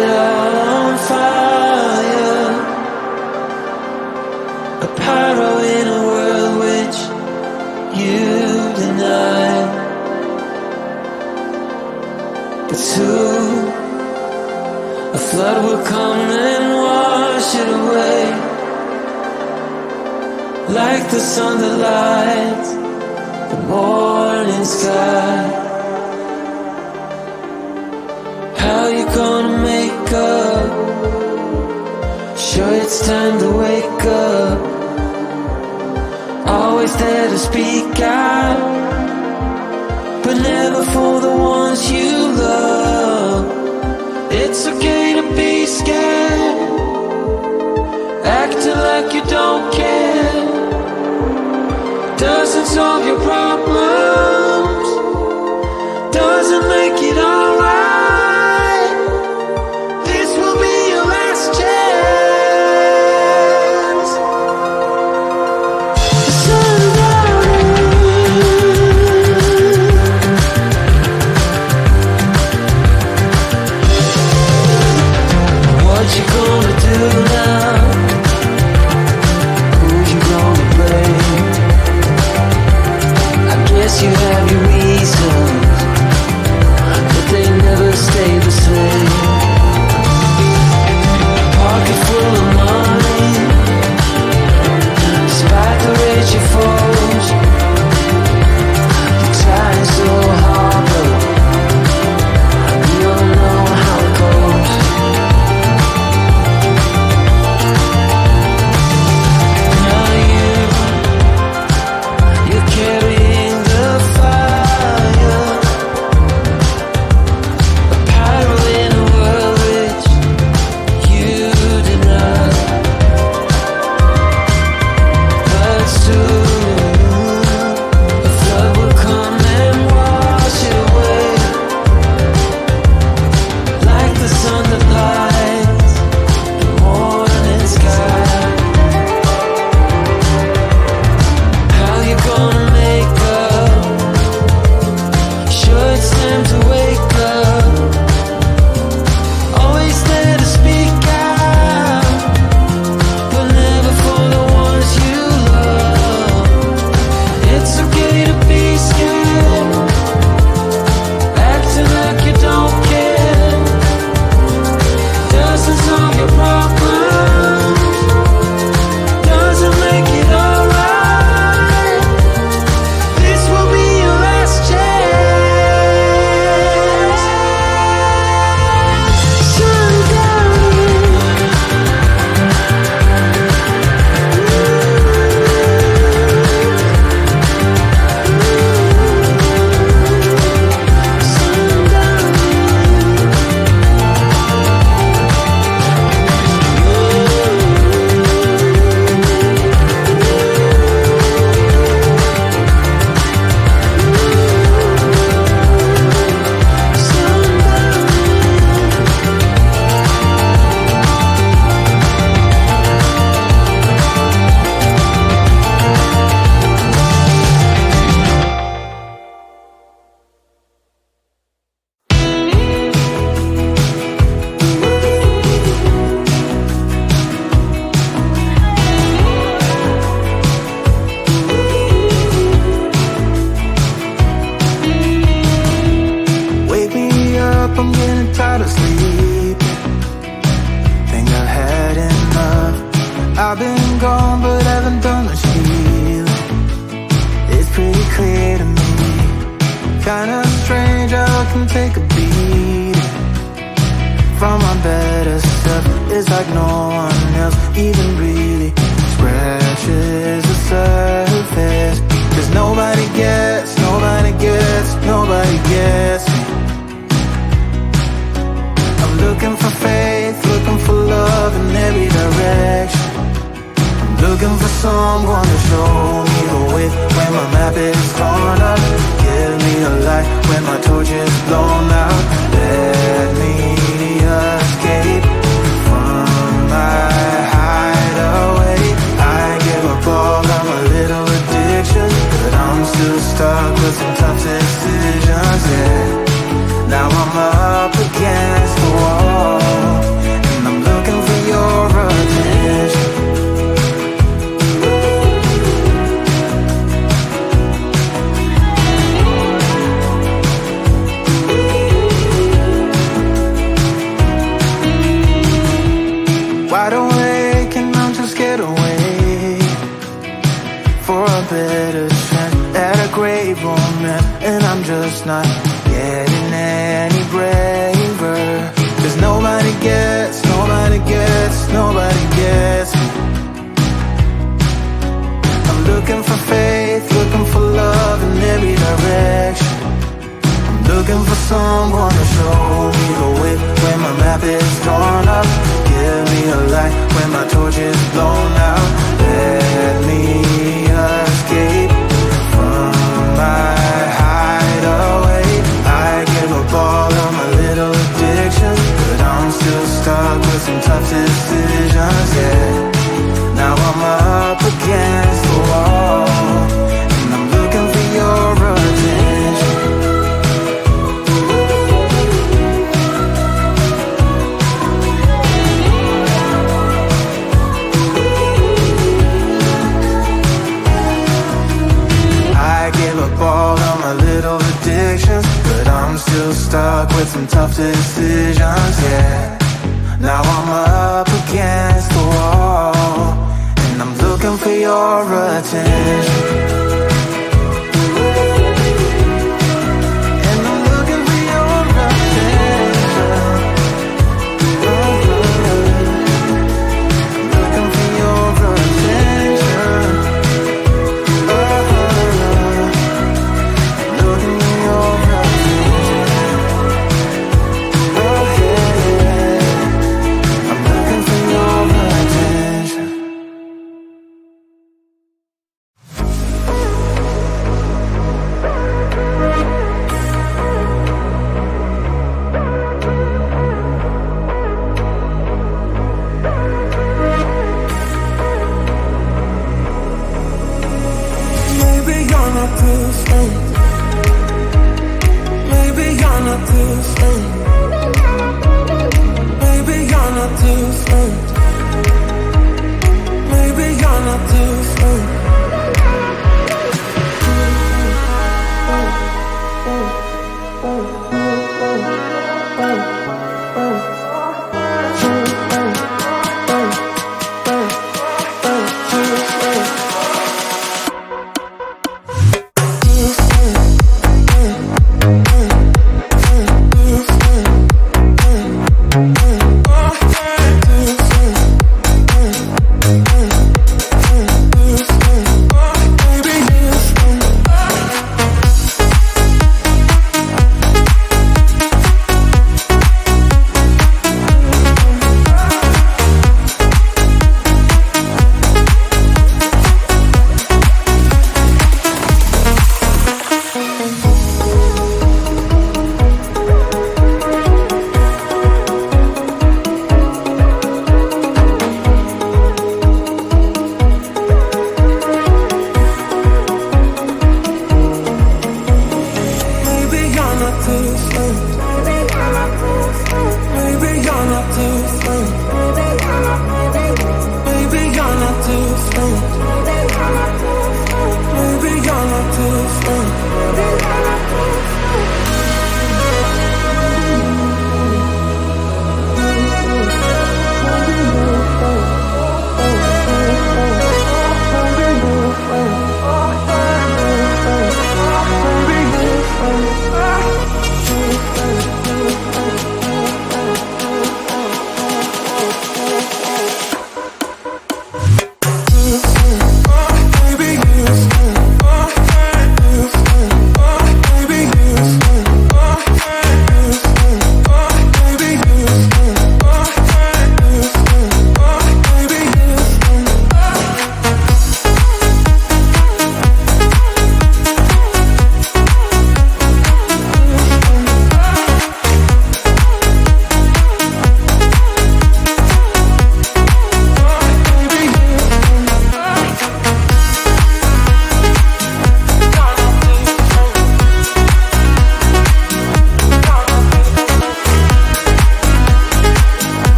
it all on fire. A pyro in a world which you deny. But soon a flood will come and wash it away, like the sun that lights the morning sky. How you gonna make up? Sure, it's time to wake up. Always there to speak out, but never for the ones you love. It's okay to be scared, acting like you don't care. Doesn't solve your problems, doesn't make it alright. This will be your last chance. The sun what you gonna do now? Who you gonna blame? I guess you have your reasons, but they never stay the same. Pocket full of money, despite the rage you foes. You're trying so hard, but you don't know how it goes. Now you're carrying the fire, a pyro in a world which you deny. But soon a flood will come and wash it away, like the sun that lights the morning sky. How you gonna make up? Sure, it's time to wake up. Always there to speak out, but never for the ones you love. It's okay to be scared, acting like you don't care. Doesn't solve your problems, doesn't make it alright. This will be your last chance. Sundown. Wake me up, I'm getting tired of sleep. Think I've had enough. I've been gone, but haven't done much healing. It's pretty clear to me, kinda strange how I can take a beat from my better self. It's like no one else even really scratches the surface. 'Cause nobody gets me. I'm looking for faith, looking for love in every direction. I'm looking for someone to show me the way when my map is torn up. Give me a light when my torch is blown out. Let me escape from my hideaway. I give up all of my little addictions, but I'm still stuck with some tough decisions, yeah. Now I'm up against the wall. wide awake and I'm just scared away for a better chance at a great romance. And I'm just not getting any braver, 'cause nobody gets me. I'm looking for faith, looking for love in every direction. I'm looking for someone to show me the way when my map is torn up. Give me a light when my torch is blown out. Let me escape from my hideaway. I give up all of my little addictions, but I'm still stuck with some tough decisions, yeah. Now I'm up against the wall, and I'm looking for your attention. I give up all of my little addictions, but I'm still stuck with some tough decisions, yeah. Now I'm up against the wall, and I'm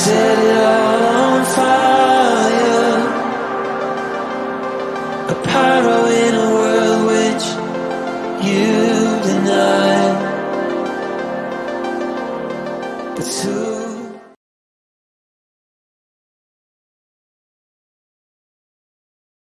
set it all on fire. A pyro in a world which you deny. But